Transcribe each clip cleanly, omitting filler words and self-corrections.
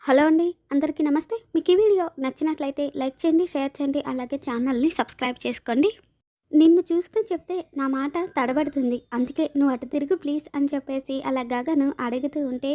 Hello అండి. అందరికీ నమస్తే. మీకు ఈ వీడియో నచ్చినట్లయితే లైక్ చేయండి, షేర్ చేయండి. అలాగే ఛానల్‌ని సబ్స్క్రైబ్ చేసుకోండి. నిన్ను చూస్తూ చెప్తే నా మాట తడబడుతుంది. అందుకే నువ్వు అటు తిరుగు ప్లీజ్ అని చెప్పేసి అలా గగను అడుగుతూ ఉంటే,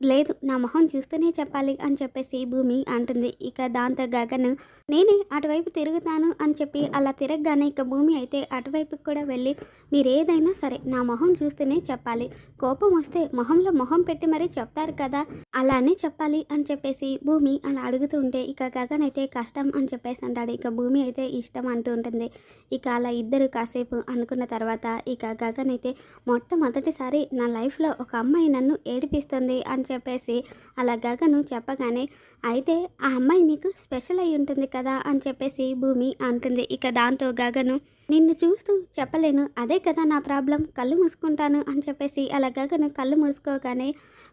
లేదు నా మొహం చూస్తూనే చెప్పాలి అని చెప్పేసి భూమి అంటుంది. ఇక దాంతో గగను నేనే అటువైపు తిరుగుతాను అని చెప్పి అలా తిరగగానే ఇక భూమి అయితే అటువైపుకి కూడా వెళ్ళి మీరేదైనా సరే నా మొహం చూస్తూనే చెప్పాలి. కోపం వస్తే మొహంలో మొహం పెట్టి మరీ చెప్తారు కదా! అలానే చెప్పాలి అని చెప్పేసి భూమి అలా అడుగుతూ ఉంటే ఇక గగన్ అయితే కష్టం అని చెప్పేసి అంటాడు. ఇక భూమి అయితే ఇష్టం అంటూ ఉంటుంది. ఇక అలా ఇద్దరు కాసేపు అనుకున్న తర్వాత ఇక గగన్ అయితే మొట్టమొదటిసారి నా లైఫ్లో ఒక అమ్మాయి నన్ను ఏడిపిస్తుంది అని చెప్పేసి అలా గగను చెప్పగానే అయితే ఆ అమ్మాయి మీకు స్పెషల్ అయి ఉంటుంది కదా అని చెప్పేసి భూమి అంటుంది. ఇక దాంతో గగను నిన్ను చూస్తూ చెప్పలేను, అదే కదా నా ప్రాబ్లం, కళ్ళు మూసుకుంటాను అని చెప్పేసి అలా గగను కళ్ళు మూసుకోగానే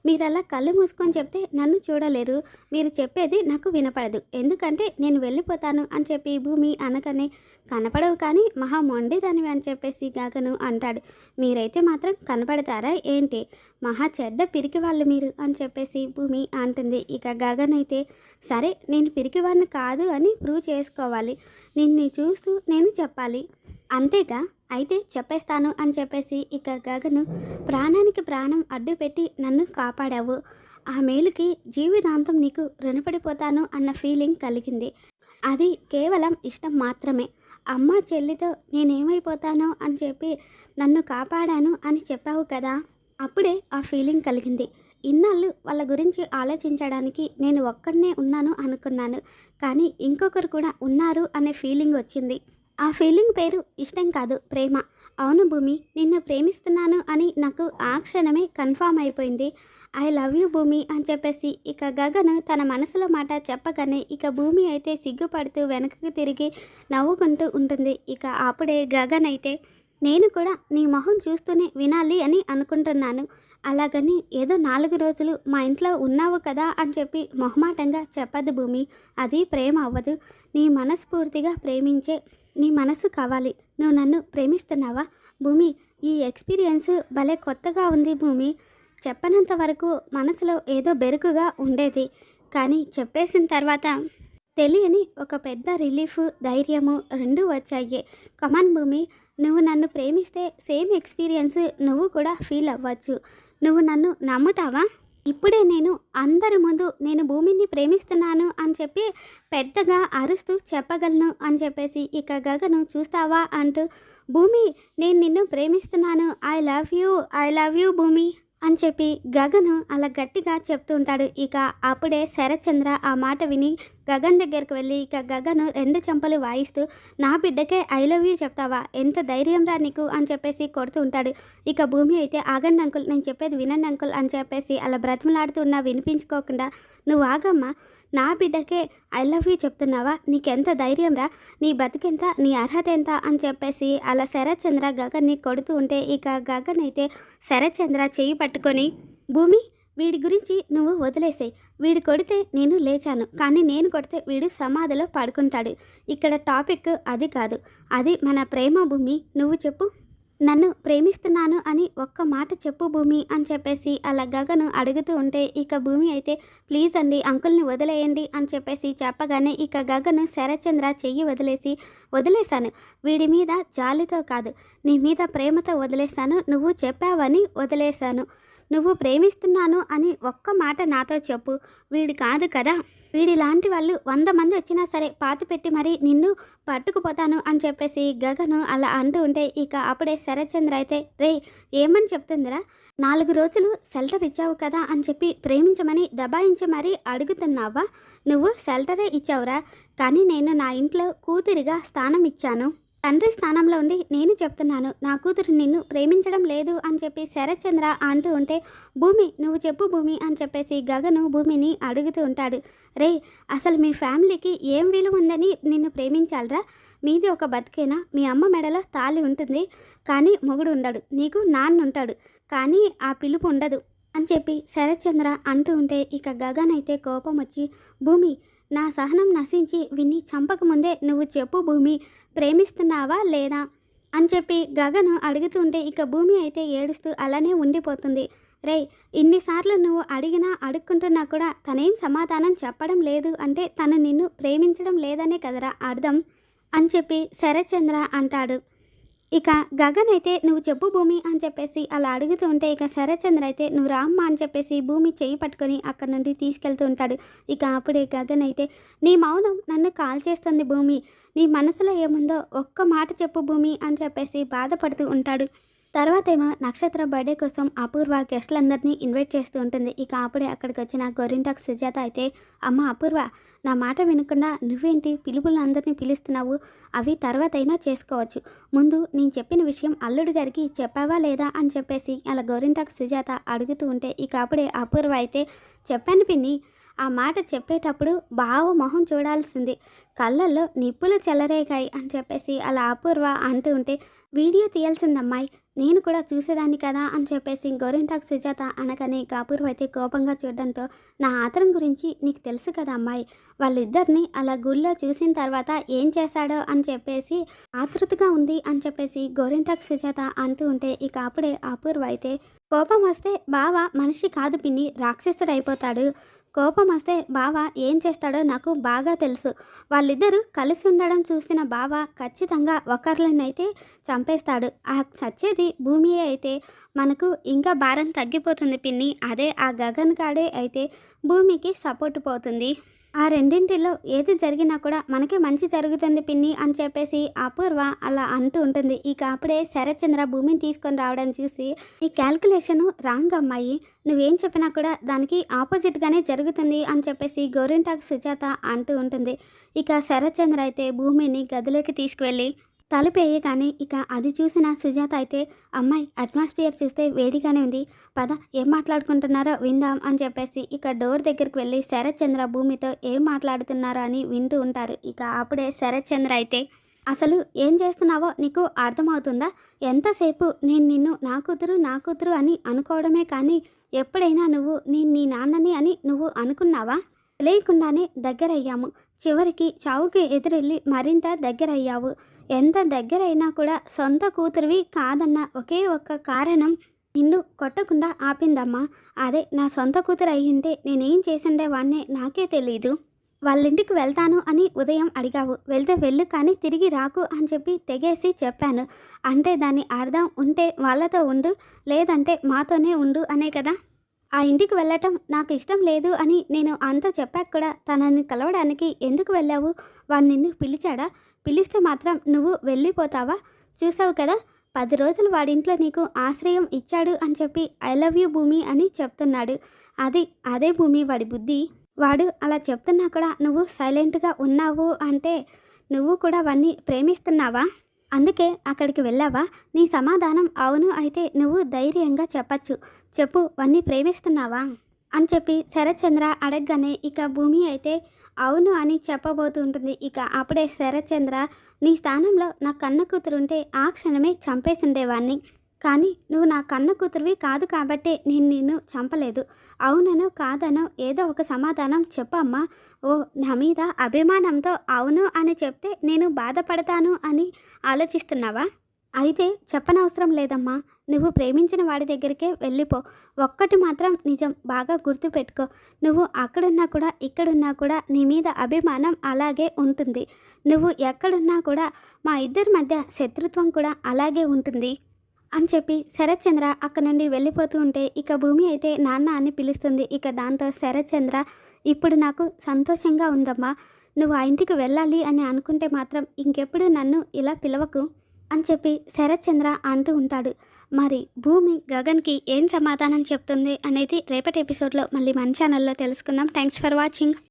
మీరు అలా కళ్ళు మూసుకొని చెప్తే నన్ను చూడలేరు, మీరు చెప్పేది నాకు వినపడదు, ఎందుకంటే నేను వెళ్ళిపోతాను అని చెప్పి భూమి అనగానే కనపడవు కానీ మహా మొండిదానివి అని చెప్పేసి గగను అంటాడు. మీరైతే మాత్రం కనపడతారా ఏంటి, మహా చెడ్డ పిరికి వాళ్ళు మీరు అని చెప్పేసి భూమి అంటుంది. ఇక గగన్ అయితే సరే నేను పిరికివాడిని కాదు అని ప్రూవ్ చేసుకోవాలి, నిన్ను చూస్తూ నేను చెప్పాలి అంతేగా, అయితే చెప్పేస్తాను అని చెప్పేసి ఇక గగను ప్రాణానికి ప్రాణం అడ్డు పెట్టి నన్ను కాపాడావు, ఆ మేలుకి జీవితాంతం నీకు రుణపడిపోతాను అన్న ఫీలింగ్ కలిగింది. అది కేవలం ఇష్టం మాత్రమే. అమ్మ చెల్లితో నేనేమైపోతానో అని చెప్పి నన్ను కాపాడాను అని చెప్పావు కదా, అప్పుడే ఆ ఫీలింగ్ కలిగింది. ఇన్నాళ్ళు వాళ్ళ గురించి ఆలోచించడానికి నేను ఒక్కడనే ఉన్నాను అనుకున్నాను, కానీ ఇంకొకరు కూడా ఉన్నారు అనే ఫీలింగ్ వచ్చింది. ఆ ఫీలింగ్ పేరు ఇష్టం కాదు, ప్రేమ. అవును భూమి, నిన్ను ప్రేమిస్తున్నాను అని నాకు ఆ క్షణమే కన్ఫామ్ అయిపోయింది. ఐ లవ్ యూ భూమి అని చెప్పేసి ఇక గగను తన మనసులో మాట చెప్పగానే ఇక భూమి అయితే సిగ్గుపడుతూ వెనక్కి తిరిగి నవ్వుకుంటూ ఉంటుంది. ఇక అప్పుడే గగన్ అయితే నేను కూడా నీ మొహం చూస్తూనే వినాలి అని అనుకుంటున్నాను, అలాగని ఏదో 4 రోజులు మా ఇంట్లో ఉన్నావు కదా అని చెప్పి మొహమాటంగా చెప్పదు భూమి, అది ప్రేమ అవ్వదు. నీ మనస్ఫూర్తిగా ప్రేమించే నీ మనసు కావాలి. నువ్వు నన్ను ప్రేమిస్తున్నావా భూమి, ఈ ఎక్స్పీరియన్స్ భలే కొత్తగా ఉంది భూమి, చెప్పనంత వరకు మనసులో ఏదో బెరుకుగా ఉండేది, కానీ చెప్పేసిన తర్వాత తెలియని ఒక పెద్ద రిలీఫ్, ధైర్యము రెండూ వచ్చాయి. కమాన్ భూమి, నువ్వు నన్ను ప్రేమిస్తే సేమ్ ఎక్స్పీరియన్స్ నువ్వు కూడా ఫీల్ అవ్వచ్చు. నువ్వు నన్ను నమ్ముతావా? ఇప్పుడే నేను అందరి ముందు నేను భూమిని ప్రేమిస్తున్నాను అని చెప్పి పెద్దగా అరుస్తూ చెప్పగలను అని చెప్పేసి ఇక గగను చూస్తావా అంటూ భూమి నేను నిన్ను ప్రేమిస్తున్నాను, ఐ లవ్ యూ భూమి అని చెప్పి గగను అలా గట్టిగా చెప్తూ ఉంటాడు. ఇక అప్పుడే శరత్చంద్ర ఆ మాట విని గగన్ దగ్గరికి వెళ్ళి ఇక గగను 2 చెంపలు వాయిస్తూ నా బిడ్డకే ఐ లవ్ యూ చెప్తావా, ఎంత ధైర్యం రా నీకు అని చెప్పేసి కొడుతూ ఉంటాడు. ఇక భూమి అయితే ఆగండి అంకుల్, నేను చెప్పేది వినండి అంకుల్ అని చెప్పేసి అలా బ్రతిమలాడుతున్నా వినిపించుకోకుండా నువ్వు ఆగమ్మా, నా బిడ్డకే ఐ లవ్ యూ చెప్తున్నావా, నీకెంత ధైర్యం రా, నీ బతికెంత, నీ అర్హత ఎంత అని చెప్పేసి అలా శరత్చంద్ర గగన్ని కొడుతూ ఉంటే ఇక గగన్ అయితే శరత్చంద్ర చెయ్యి పట్టుకొని భూమి వీడి గురించి నువ్వు వదిలేసాయి, వీడు కొడితే నేను లేచాను కానీ నేను కొడితే వీడు సమాధిలో పడుకుంటాడు, ఇక్కడ టాపిక్ అది కాదు, అది మన ప్రేమ భూమి, నువ్వు చెప్పు, నన్ను ప్రేమిస్తున్నాను అని ఒక్క మాట చెప్పు భూమి అని చెప్పేసి అలా గగను అడుగుతూ ఉంటే ఇక భూమి అయితే ప్లీజ్ అండి అంకుల్ని వదిలేయండి అని చెప్పేసి చెప్పగానే ఇక గగను శరత్చంద్ర చెయ్యి వదిలేశాను, వీడి మీద జాలితో కాదు నీ మీద ప్రేమతో వదిలేశాను, నువ్వు చెప్పావని వదిలేశాను, నువ్వు ప్రేమిస్తున్నాను అని ఒక్క మాట నాతో చెప్పు, వీడు కాదు కదా, వీడి లాంటి వాళ్ళు 100 మంది వచ్చినా సరే పాతి పెట్టి మరీ నిన్ను పట్టుకుపోతాను అని చెప్పేసి గగను అలా అంటూ ఉంటే ఇక అప్పుడే శరత్చంద్ర అయితే రే ఏమని చెప్తుందిరా, 4 రోజులు షెల్టర్ ఇచ్చావు కదా అని చెప్పి ప్రేమించమని దబాయించి మరీ అడుగుతున్నావా, నువ్వు షెల్టరే ఇచ్చావురా, కానీ నేను నా ఇంట్లో కూతురిగా స్థానం ఇచ్చాను, తండ్రి స్థానంలో ఉండి నేను చెప్తున్నాను నా కూతురు నిన్ను ప్రేమించడం లేదు అని చెప్పి శరత్చంద్ర అంటూ ఉంటే భూమి నువ్వు చెప్పు భూమి అని చెప్పేసి గగను భూమిని అడుగుతూ ఉంటాడు. రే అసలు మీ ఫ్యామిలీకి ఏం విలువ ఉందని నిన్ను ప్రేమించాలరా, మీది ఒక బతికేనా, మీ అమ్మ మెడలో తాళి ఉంటుంది కానీ మొగుడు ఉండడు, నీకు నాన్న ఉంటాడు కానీ ఆ పిలుపు ఉండదు అని చెప్పి శరత్చంద్ర అంటూ ఉంటే ఇక గగన్ అయితే కోపం వచ్చి భూమి నా సహనం నశించి విన్ని చంపకముందే నువ్వు చెప్పు భూమి, ప్రేమిస్తున్నావా లేదా అని చెప్పి గగను అడుగుతుంటే ఇక భూమి అయితే ఏడుస్తూ అలానే ఉండిపోతుంది. రేయ్, ఇన్నిసార్లు నువ్వు అడిగినా అడుక్కుంటున్నా కూడా తనేం సమాధానం చెప్పడం లేదు అంటే తను నిన్ను ప్రేమించడం లేదనే కదరా అర్థం అని చెప్పి శరత్చంద్ర అంటాడు. ఇక గగన్ అయితే నువ్వు చెప్పు భూమి అని చెప్పేసి అలా అడుగుతూ ఉంటే ఇక శరత్చంద్ర అయితే నువ్వు రామ్మా అని చెప్పేసి భూమి చెయ్యి పట్టుకొని అక్కడ నుండి తీసుకెళ్తూ ఉంటాడు. ఇక అప్పుడే గగన్ అయితే నీ మౌనం నన్ను కాల్ చేస్తుంది భూమి, నీ మనసులో ఏముందో ఒక్క మాట చెప్పు భూమి అని చెప్పేసి బాధపడుతూ ఉంటాడు. తర్వాత ఏమో నక్షత్ర బర్త్డే కోసం అపూర్వ గెస్టులందరినీ ఇన్వైట్ చేస్తూ ఉంటుంది. ఇక అప్పుడే అక్కడికి వచ్చిన గోరింటాకు సుజాత అయితే అమ్మ అపూర్వ, నా మాట వినకుండా నువ్వేంటి పిలుపులందరినీ పిలుస్తున్నావు, అవి తర్వాత అయినా చేసుకోవచ్చు, ముందు నేను చెప్పిన విషయం అల్లుడు గారికి చెప్పావా లేదా అని చెప్పేసి అలా గోరింటాకు సుజాత అడుగుతూ ఉంటే ఇక అప్పుడే అపూర్వ అయితే చెప్పాను పిన్ని, ఆ మాట చెప్పేటప్పుడు బావ మొహం చూడాల్సింది, కళ్ళల్లో నిప్పులు చెలరేగాయి అని చెప్పేసి అలా అపూర్వ అంటూ ఉంటే వీడియో తీయాల్సిందమ్మాయి, నేను కూడా చూసేదాన్ని కదా అని చెప్పేసి గోరింటాకు సుజాత అనగానే అపూర్వ అయితే కోపంగా చూడడంతో నా ఆతరం గురించి నీకు తెలుసు కదా అమ్మాయి, వాళ్ళిద్దరిని అలా గుళ్ళో చూసిన తర్వాత ఏం చేశాడో అని చెప్పేసి ఆతృతగా ఉంది అని చెప్పేసి గోరింటాకు సుజాత అంటూ ఉంటే ఇక అప్పుడే అపూర్వ అయితే కోపం వస్తే బావ మనిషి కాదు పిన్ని, రాక్షసుడు అయిపోతాడు, కోపం వస్తే బావ ఏం చేస్తాడో నాకు బాగా తెలుసు, వాళ్ళిద్దరూ కలిసి ఉండడం చూసిన బావ ఖచ్చితంగా ఒకరినైతే చంపేస్తాడు, ఆ చచ్చేది భూమి అయితే మనకు ఇంకా భారం తగ్గిపోతుంది పిన్ని, అదే ఆ గగన్ కాడే అయితే భూమికి సపోర్ట్ పోతుంది, ఆ రెండింటిలో ఏది జరిగినా కూడా మనకే మంచి జరుగుతుంది పిన్ని అని చెప్పేసి అపూర్వ అలా అంటూ ఉంటుంది. ఇక అప్పుడే శరత్చంద్ర భూమిని తీసుకొని రావడం చూసి ఈ క్యాల్కులేషను రాంగ్ అమ్మాయి, నువ్వేం చెప్పినా కూడా దానికి ఆపోజిట్గానే జరుగుతుంది అని చెప్పేసి గోరింటాకు సుజాత అంటూ ఉంటుంది. ఇక శరత్చంద్ర అయితే భూమిని గదిలోకి తీసుకువెళ్ళి తలుపేయి కానీ ఇక అది చూసిన సుజాత అయితే అమ్మాయి అట్మాస్ఫియర్ చూస్తే వేడిగానే ఉంది, పద ఏం మాట్లాడుకుంటున్నారో విందాం అని చెప్పేసి ఇక డోర్ దగ్గరికి వెళ్ళి శరత్చంద్ర భూమితో ఏం మాట్లాడుతున్నారో అని వింటూ ఉంటారు. ఇక అప్పుడే శరత్చంద్ర అయితే అసలు ఏం చేస్తున్నావో నీకు అర్థమవుతుందా, ఎంతసేపు నేను నిన్ను నా కూతురు అని అనుకోవడమే కానీ ఎప్పుడైనా నువ్వు నేను నీ నాన్నని అని నువ్వు అనుకున్నావా, తెలియకుండానే దగ్గరయ్యాము, చివరికి చావుకి ఎదురెళ్ళి మరింత దగ్గరయ్యావు, ఎంత దగ్గరైనా కూడా సొంత కూతురివి కాదన్న ఒకే ఒక్క కారణం నిన్ను కొట్టకుండా ఆపిందమ్మా, అదే నా సొంత కూతురు అయ్యింటే నేనేం చేసిండేవాడినే నాకే తెలీదు, వాళ్ళింటికి వెళ్తాను అని ఉదయం అడిగావు, వెళ్తే వెళ్ళు కానీ తిరిగి రాకు అని చెప్పి తెగేసి చెప్పాను, అంటే దాని అర్థం ఉంటే వాళ్ళతో ఉండు లేదంటే మాతోనే ఉండు అనే కదా, ఆ ఇంటికి వెళ్ళటం నాకు ఇష్టం లేదు అని నేను అంతా చెప్పాక కూడా తనని కలవడానికి ఎందుకు వెళ్ళావు, వాడు నిన్ను పిలిచాడా, పిలిస్తే మాత్రం నువ్వు వెళ్ళిపోతావా, చూసావు కదా 10 రోజులు వాడింట్లో నీకు ఆశ్రయం ఇచ్చాడు అని చెప్పి ఐ లవ్ యూ భూమి అని చెప్తున్నాడు, అదే భూమి వాడి బుద్ధి, వాడు అలా చెప్తున్నా కూడా నువ్వు సైలెంట్గా ఉన్నావు అంటే నువ్వు కూడా వాడిని ప్రేమిస్తున్నావా, అందుకే అక్కడికి వెళ్ళావా, నీ సమాధానం అవును అయితే నువ్వు ధైర్యంగా చెప్పచ్చు, చెప్పు వాణ్ణి ప్రేమిస్తున్నావా అని చెప్పి శరత్చంద్ర అడగగానే ఇక భూమి అయితే అవును అని చెప్పబోతూ ఉంటుంది. ఇక అప్పుడే శరత్చంద్ర నీ స్థానంలో నా కన్న కూతురుంటే ఆ క్షణమే చంపేసిండేవాణ్ణి, కానీ నువ్వు నా కన్న కూతురివి కాదు కాబట్టే నేను నిన్ను చంపలేదు, అవుననో కాదనో ఏదో ఒక సమాధానం చెప్పమ్మా, ఓ నా మీద అభిమానంతో అవును అని చెప్తే నేను బాధపడతాను అని ఆలోచిస్తున్నావా, అయితే చెప్పనవసరం లేదమ్మా, నువ్వు ప్రేమించిన వాడి దగ్గరికే వెళ్ళిపో, ఒక్కటి మాత్రం నిజం బాగా గుర్తుపెట్టుకో, నువ్వు అక్కడున్నా కూడా ఇక్కడున్నా కూడా నీ మీద అభిమానం అలాగే ఉంటుంది, నువ్వు ఎక్కడున్నా కూడా మా ఇద్దరి మధ్య శత్రుత్వం కూడా అలాగే ఉంటుంది అని చెప్పి శరత్చంద్ర అక్కడ నుండి వెళ్ళిపోతూ ఉంటే ఇక భూమి అయితే నాన్న అని పిలుస్తుంది. ఇక దాంతో శరత్చంద్ర ఇప్పుడు నాకు సంతోషంగా ఉందమ్మా, నువ్వు ఆ ఇంటికి వెళ్ళాలి అని అనుకుంటే మాత్రం ఇంకెప్పుడు నన్ను ఇలా పిలవకు అని చెప్పి శరత్చంద్ర అంటూ ఉంటాడు. మరి భూమి గగన్కి ఏం సమాధానం చెప్తుంది అనేది రేపటి ఎపిసోడ్లో మళ్ళీ మన ఛానల్లో తెలుసుకుందాం. Thanks for watching.